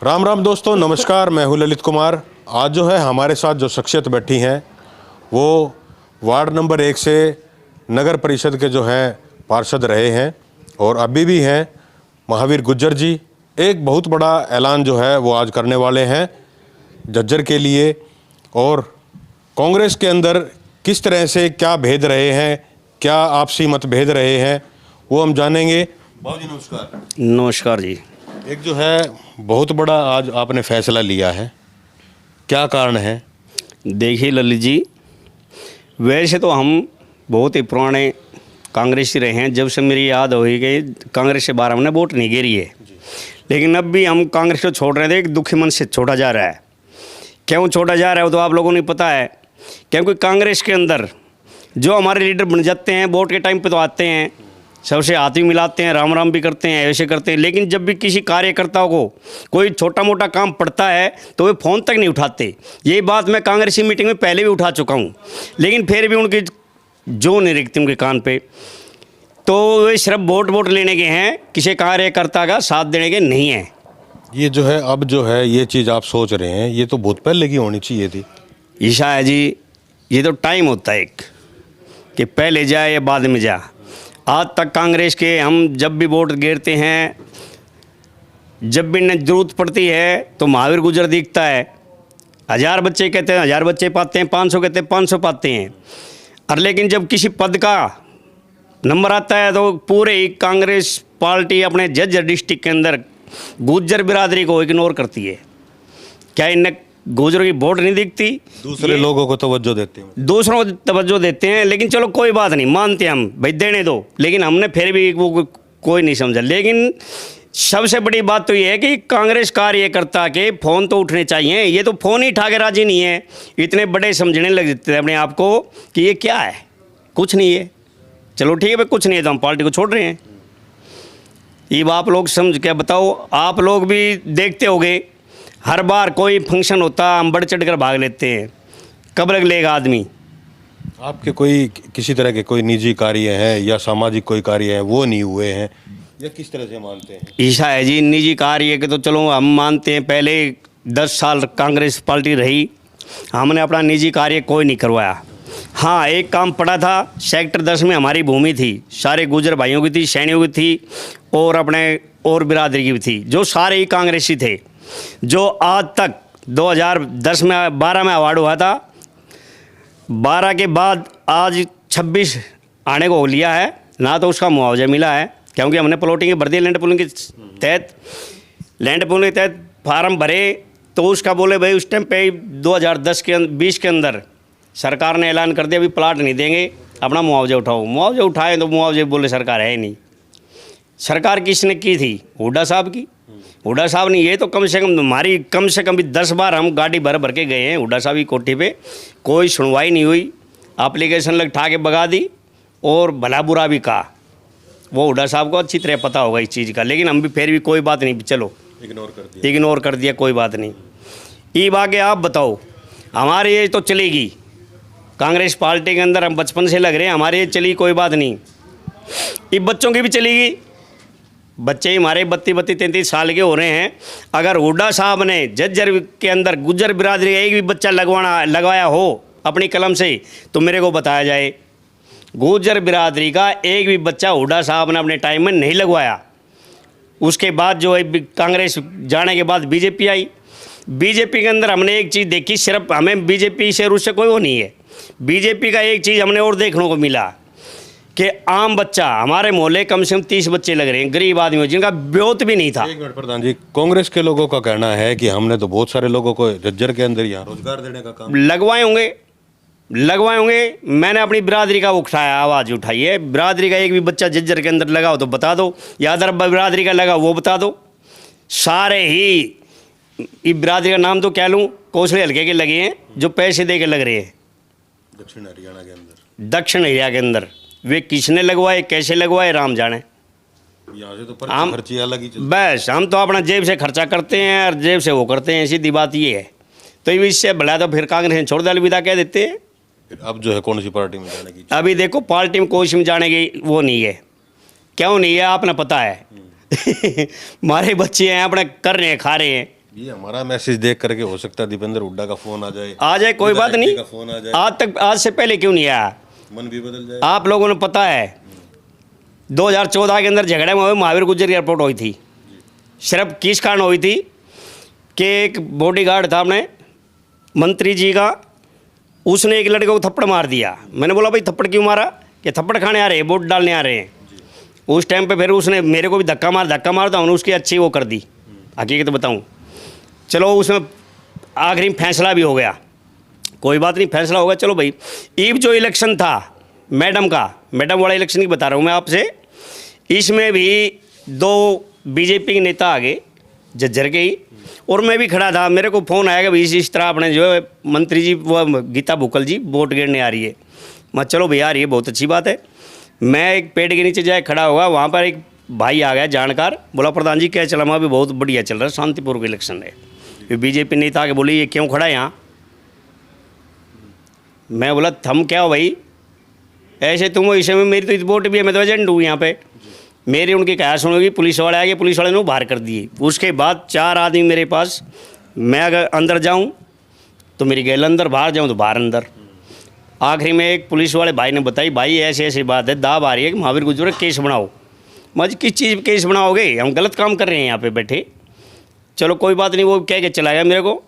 राम राम दोस्तों, नमस्कार। मैं हूं ललित कुमार। आज जो है हमारे साथ जो शख्सियत बैठी हैं वो वार्ड नंबर 1 से नगर परिषद के जो हैं पार्षद रहे हैं और अभी भी हैं, महावीर गुज्जर जी। एक बहुत बड़ा ऐलान जो है वो आज करने वाले हैं झज्जर के लिए, और कांग्रेस के अंदर किस तरह से क्या भेद रहे हैं, क्या आपसी मतभेद रहे हैं, वो हम जानेंगे। बाबू जी नमस्कार। नमस्कार जी। एक जो है बहुत बड़ा आज आपने फैसला लिया है, क्या कारण है? देखिए ललित जी, वैसे तो हम बहुत ही पुराने कांग्रेसी रहे हैं। जब से मेरी याद होगी कि कांग्रेस से बाहर हमने वोट नहीं गिरी है, लेकिन अब भी हम कांग्रेस को छोड़ रहे थे। एक दुखी मन से छोड़ा जा रहा है। क्यों छोड़ा जा रहा है वो तो आप लोगों ने पता है। क्योंकि कांग्रेस के अंदर जो हमारे लीडर बन जाते हैं, वोट के टाइम पे तो आते हैं, सबसे हाथ भी मिलाते हैं, राम राम भी करते हैं, ऐसे करते हैं, लेकिन जब भी किसी कार्यकर्ता को कोई छोटा मोटा काम पड़ता है तो वे फ़ोन तक नहीं उठाते। यही बात मैं कांग्रेसी मीटिंग में पहले भी उठा चुका हूँ, लेकिन फिर भी उनकी जो नहीं रखती उनके कान पे। तो वे सिर्फ वोट लेने के हैं, किसी कार्यकर्ता का साथ देने के नहीं हैं। ये जो है अब जो है ये चीज़ आप सोच रहे हैं, ये तो बहुत पहले की होनी चाहिए थी। ईशा है जी, ये तो टाइम होता है एक कि पहले जाए या बाद में जा। आज तक कांग्रेस के हम जब भी वोट गिरते हैं, जब भी इन्हें ज़रूरत पड़ती है तो महावीर गुज्जर दिखता है। 1000 बच्चे कहते हैं 1000 बच्चे पाते हैं, 500 कहते हैं 500 पाते हैं। और लेकिन जब किसी पद का नंबर आता है तो पूरे ही कांग्रेस पार्टी अपने झज्जर डिस्ट्रिक्ट के अंदर गुज्जर बिरादरी को इग्नोर करती है। क्या इन्हें गुज्जरों की वोट नहीं दिखती? दूसरे लोगों को तवज्जो देते हैं, दूसरों को तवज्जो देते हैं। लेकिन चलो कोई बात नहीं, मानते हैं हम, भाई देने दो। लेकिन हमने फिर भी वो कोई नहीं समझा। लेकिन सबसे बड़ी बात तो ये है कि कांग्रेस कार्यकर्ता के फ़ोन तो उठने चाहिए। ये तो फ़ोन ही उठा के राजी नहीं है। इतने बड़े समझने लग जाते हैं अपने आप को कि ये क्या है, कुछ नहीं है। चलो ठीक है भाई, कुछ नहीं है तो हम पार्टी को छोड़ रहे हैं। ये आप लोग समझ के बताओ। आप लोग भी देखते होगे, हर बार कोई फंक्शन होता हम बढ़ चढ़ कर भाग लेते हैं। कब लग लेगा आदमी? आपके कोई किसी तरह के कोई निजी कार्य हैं या सामाजिक कोई कार्य है वो नहीं हुए हैं, या किस तरह से मानते हैं? ईशा है जी, निजी कार्य के तो चलो हम मानते हैं। पहले 10 साल कांग्रेस पार्टी रही, हमने अपना निजी कार्य कोई नहीं करवाया। हाँ, एक काम पड़ा था, सेक्टर 10 में हमारी भूमि थी, सारे गुजर भाइयों की थी, सैनियों की थी और अपने और बिरादरी की भी थी, जो सारे ही कांग्रेसी थे। जो आज तक 2010 में 12 में अवार्ड हुआ था, 12 के बाद आज 26 आने को लिया है ना, तो उसका मुआवजा मिला है। क्योंकि हमने प्लॉटिंग भर दी लैंड पूलिंग के तहत। लैंड पूलिंग के तहत फार्म भरे तो उसका बोले भाई उस टाइम पे 2010 के 20 के अंदर सरकार ने ऐलान कर दिया अभी प्लाट नहीं देंगे, अपना मुआवजा उठाओ। मुआवजा उठाए तो मुआवजे बोले सरकार है नहीं। सरकार किसने की थी? हुड्डा साहब की। हुड्डा साहब ने, ये तो कम से कम भी 10 बार हम गाड़ी भर भर के गए हैं हुड्डा साहब की कोठी पे, कोई सुनवाई नहीं हुई। एप्लीकेशन लग ठा के भगा दी और भला बुरा भी कहा। वो हुड्डा साहब को अच्छी तरह पता होगा इस चीज़ का, लेकिन हम भी फिर भी कोई बात नहीं, चलो इग्नोर कर दिया, कोई बात नहीं। ये आगे आप बताओ, हमारी एज तो चलेगी कांग्रेस पार्टी के अंदर, हम बचपन से लग रहे हैं, हमारी एज चली, कोई बात नहीं। ये बच्चों की भी चलेगी। बच्चे हमारे 32-33 साल के हो रहे हैं। अगर हुड्डा साहब ने झज्जर के अंदर गुज्जर बिरादरी एक भी बच्चा लगवाया हो अपनी कलम से तो मेरे को बताया जाए। गुज्जर बिरादरी का एक भी बच्चा हुड्डा साहब ने अपने टाइम में नहीं लगवाया। उसके बाद जो है कांग्रेस जाने के बाद बीजेपी आई। बीजेपी के अंदर हमने एक चीज़ देखी, सिर्फ हमें बीजेपी से उससे कोई वो नहीं है। बीजेपी का एक चीज़ हमने और देखने को मिला कि आम बच्चा, हमारे मोहल्ले कम से कम 30 बच्चे लग रहे हैं गरीब आदमी जिनका ब्योत भी नहीं था। एक मिनट प्रधान जी, कांग्रेस के लोगों का कहना है कि हमने तो बहुत सारे लोगों को झज्जर के अंदर यहाँ रोजगार देने का काम लगवाए होंगे। मैंने अपनी बिरादरी का उठाया, आवाज़ उठाई है। बिरादरी का एक भी बच्चा झज्जर के अंदर लगा हो तो बता दो, या अदर बिरादरी का लगा वो बता दो। सारे ही बिरादरी का नाम तो क्या लूँ, कोसले हल्के के लगे हैं जो पैसे दे के लग रहे हैं दक्षिण हरियाणा के अंदर। वे किसने लगवाए, कैसे लगवाए, राम जाने। यहाँ से तो हम खर्ची अलग ही बस हम तो अपना जेब से खर्चा करते हैं और जेब से वो करते हैं, सीधी बात ये है। तो इससे भला तो फिर कांग्रेस ने छोड़ दिया, अलविदा कह देते हैं। अब जो है कौन सी पार्टी में जाने की? अभी देखो पार्टी में कोई में जाने की वो नहीं है। क्यों नहीं है आपने पता है? हमारे बच्चे हैं अपने कर रहे हैं, खा रहे हैं, ये हमारा मैसेज देख करके हो सकता है दीपेंद्र हुड्डा का फोन आ जाए, आ जाए कोई बात नहीं, का फोन आ जाए, आज से पहले क्यों नहीं आया? मन भी बदल जाए। आप लोगों ने पता है 2014 के अंदर झगड़े में हुए महावीर गुर्जर की रिपोर्ट हुई थी। सिर्फ किस कारण हुई थी कि एक बॉडीगार्ड था अपने मंत्री जी का, उसने एक लड़के को थप्पड़ मार दिया। मैंने बोला भाई थप्पड़ क्यों मारा? कि थप्पड़ खाने आ रहे हैं, वोट डालने आ रहे हैं। उस टाइम पे फिर उसने मेरे को भी धक्का मार था, उन्होंने उसकी अच्छी वो कर दी, हकीकत बताऊं। चलो उसमें आखिरी फैसला भी हो गया, कोई बात नहीं, फैसला हो गया। चलो भाई, ईब जो इलेक्शन था मैडम वाला इलेक्शन की बता रहा हूँ मैं आपसे, इसमें भी 2 बीजेपी के नेता आ गए झज्जर के ही, और मैं भी खड़ा था। मेरे को फ़ोन आया कि भाई इस तरह अपने जो है मंत्री जी वो गीता बुक्कल जी वोट गिरने आ रही है। मैं चलो भैया आ रही है, बहुत अच्छी बात है। मैं एक पेड़ के नीचे जाए खड़ा होगा, वहाँ पर एक भाई आ गया जानकार, बोला प्रधान जी क्या चला? मैं भी बहुत बढ़िया चल रहा है, शांतिपूर्वक इलेक्शन है। फिर बीजेपी नेता आके बोली ये क्यों खड़ा है यहाँ? मैं बोला थम क्या हो भाई, ऐसे तुम हो, इसे में मेरी तो वोट भी है, मैं तो एजेंट हूँ यहाँ पे। मेरी उनकी क्या सुनोगी? पुलिस वाले आ गए, पुलिस वाले ने बाहर कर दिए। उसके बाद 4 आदमी मेरे पास, मैं अगर अंदर जाऊँ तो मेरी गैल अंदर, बाहर जाऊँ तो बाहर अंदर। आखिरी में एक पुलिस वाले भाई ने बताई भाई ऐसी ऐसी बात है, दाब आ रही है कि महावीर गुर्जर केस बनाओ। मज किस चीज़ पर केस बनाओगे? हम गलत काम कर रहे हैं यहाँ पे बैठे। चलो कोई बात नहीं, वो कह के चला गया मेरे को।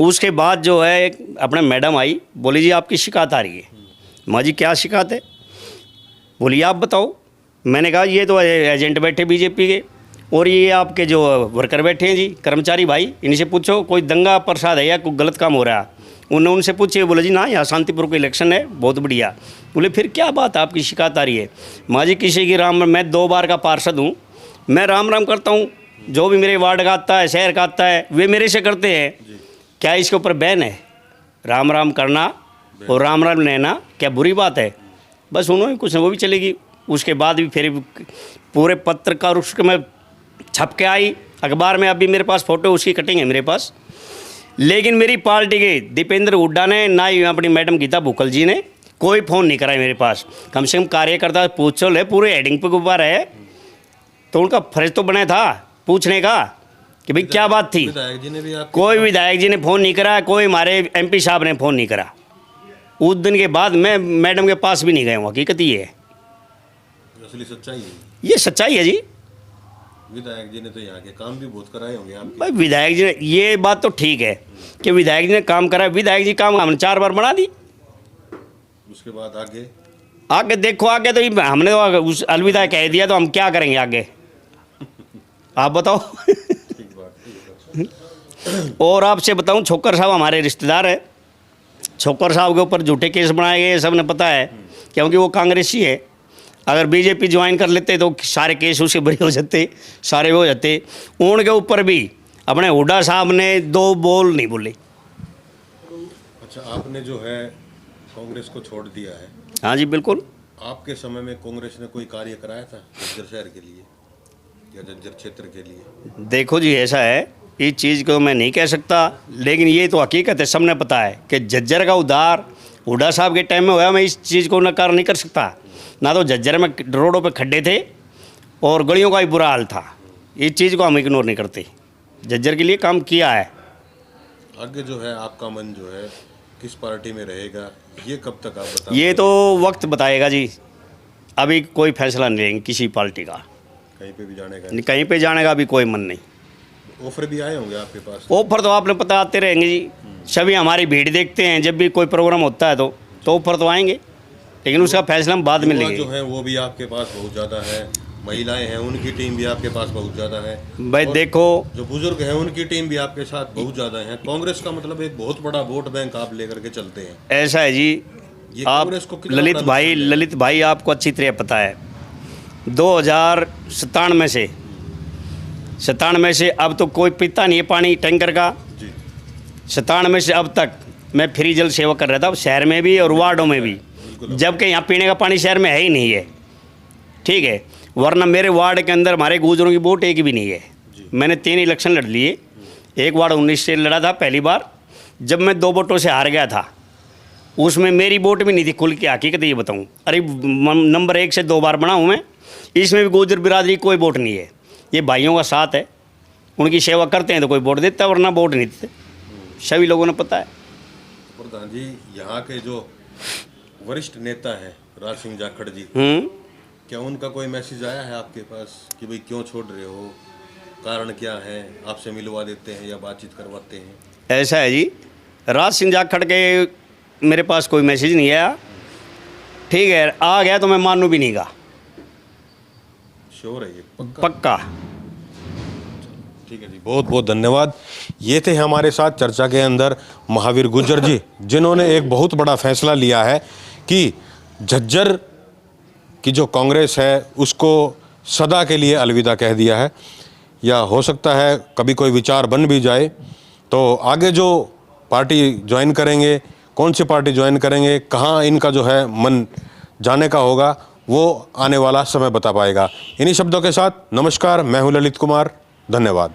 उसके बाद जो है अपने मैडम आई, बोली जी आपकी शिकायत आ रही है। माँ जी क्या शिकायत है? बोली आप बताओ। मैंने कहा ये तो एजेंट बैठे बीजेपी के, और ये आपके जो वर्कर बैठे हैं जी, कर्मचारी भाई, इनसे पूछो कोई दंगा प्रसाद है या कोई गलत काम हो रहा है। उन्होंने उनसे पूछे, बोले जी ना यहाँ शांतिपूर्वक इलेक्शन है, बहुत बढ़िया। बोले फिर क्या बात है, आपकी शिकायत आ रही है? माँ जी किसी की राम, मैं 2 बार का पार्षद हूँ, मैं राम राम करता हूँ, जो भी मेरे वार्ड का आता है, शहर का आता है, वे मेरे से करते हैं। क्या इसके ऊपर बैन है? राम राम करना और राम राम लेना क्या बुरी बात है? बस उन्होंने कुछ वो भी चलेगी। उसके बाद भी फिर पूरे पत्रकार उसके में छप के आई अखबार में, अभी मेरे पास फ़ोटो उसकी कटिंग है मेरे पास। लेकिन मेरी पार्टी के दीपेंद्र हुड्डा ने, ना ही अपनी मैडम गीता बुक्कल जी ने कोई फ़ोन नहीं कराया मेरे पास। कम से कम कार्यकर्ता पूछो ले, पूरे हेडिंग पे गुब्बारा है, तो उनका फर्ज तो बना था पूछने का कि भाई क्या बात थी। कोई विधायक जी ने फ़ोन नहीं करा, कोई हमारे MP साहब ने फ़ोन नहीं करा। उस दिन के बाद मैं मैडम के पास भी नहीं गया हूँ, हकीकत ये है, असली सच्चाई है, ये सच्चाई है जी। विधायक जी ने तो यहाँ के काम भी बहुत कराए होंगे आपके। भाई विधायक जी ने, ये बात तो ठीक है कि विधायक जी ने काम करा, विधायक जी काम हमने 4 बार बना दी। उसके बाद आगे देखो, आगे तो हमने तो उस अलविदा कह दिया, तो हम क्या करेंगे आगे आप बताओ। और आपसे बताऊं, छोकर साहब हमारे रिश्तेदार है, छोकर साहब के ऊपर झूठे केस बनाए गए, सबने पता है, क्योंकि वो कांग्रेसी है। अगर बीजेपी ज्वाइन कर लेते तो सारे केस उसके बरी हो जाते, सारे हो जाते। उनके ऊपर भी अपने हुड्डा साहब ने 2 बोल नहीं बोले। अच्छा, आपने जो है कांग्रेस को छोड़ दिया है। हाँ जी बिल्कुल। आपके समय में कांग्रेस ने कोई कार्य कराया था झज्जर शहर के लिए या झज्जर क्षेत्र के लिए? देखो जी, ऐसा है, इस चीज़ को मैं नहीं कह सकता, लेकिन ये तो हकीकत है, सबने पता है कि झज्जर का उद्धार हुड्डा साहब के टाइम में हुआ। मैं इस चीज़ को नकार नहीं कर सकता। ना तो झज्जर में रोडों पे खड्डे थे और गलियों का भी बुरा हाल था, इस चीज़ को हम इग्नोर नहीं करते। झज्जर के लिए काम किया है। आगे जो है आपका मन जो है किस पार्टी में रहेगा, ये कब तक आप बता? ये तो वक्त बताएगा जी, अभी कोई फैसला नहीं लेंगे किसी पार्टी का, कहीं पे भी जाने का? कहीं पे जाने का भी कोई मन नहीं। ऑफर भी आए होंगे आपके पास? ऑफर तो आपने पता आते रहेंगे जी, सभी हमारी भीड़ देखते हैं, जब भी कोई प्रोग्राम होता है तो ऑफर तो आएंगे, लेकिन उसका फैसला हम बाद में लेंगे। जो है वो भी आपके पास बहुत ज़्यादा है, महिलाएं हैं उनकी टीम भी आपके पास बहुत ज़्यादा है। भाई देखो, जो बुजुर्ग हैं उनकी टीम भी आपके साथ बहुत ज़्यादा है। कांग्रेस का मतलब एक बहुत बड़ा वोट बैंक आप लेकर के चलते हैं। ऐसा है जी, आप ललित भाई आपको अच्छी तरह पता है, 2097 से अब तो कोई पीता नहीं है पानी टैंकर का। 97 से अब तक मैं फ्री जल सेवा कर रहा था, शहर में भी और वार्डों में भी, जबकि यहाँ पीने का पानी शहर में है ही नहीं है, ठीक है। वरना मेरे वार्ड के अंदर हमारे गुजरों की वोट एक भी नहीं है। मैंने 3 इलेक्शन लड़ लिए, एक वार्ड 19 से लड़ा था पहली बार, जब मैं 2 वोटों से हार गया था, उसमें मेरी वोट भी नहीं थी खुल के, हकीकत ये बताऊँ। अरे नंबर 1 से 2 बार बना हूँ मैं, इसमें भी गुजर बिरादरी कोई वोट नहीं है, ये भाइयों का साथ है, उनकी सेवा करते हैं तो कोई वोट देता है, वरना वोट नहीं देते, सभी लोगों ने पता है। प्रधान जी, यहाँ के जो वरिष्ठ नेता हैं राज सिंह जाखड़ जी, क्या उनका कोई मैसेज आया है आपके पास कि भाई क्यों छोड़ रहे हो, कारण क्या है, आपसे मिलवा देते हैं या बातचीत करवाते हैं? ऐसा है जी, राज सिंह जाखड़ के मेरे पास कोई मैसेज नहीं आया, ठीक है, आ गया तो मैं मानू भी नहीं गा, श्योर है ये? पक्का। ठीक है जी, बहुत बहुत धन्यवाद। ये थे हमारे साथ चर्चा के अंदर महावीर गुर्जर जी, जिन्होंने एक बहुत बड़ा फैसला लिया है कि झज्जर की जो कांग्रेस है उसको सदा के लिए अलविदा कह दिया है, या हो सकता है कभी कोई विचार बन भी जाए तो आगे जो पार्टी ज्वाइन करेंगे, कौन सी पार्टी ज्वाइन करेंगे, कहाँ इनका जो है मन जाने का होगा, वो आने वाला समय बता पाएगा। इन्हीं शब्दों के साथ नमस्कार, मैं हूँ ललित कुमार, धन्यवाद।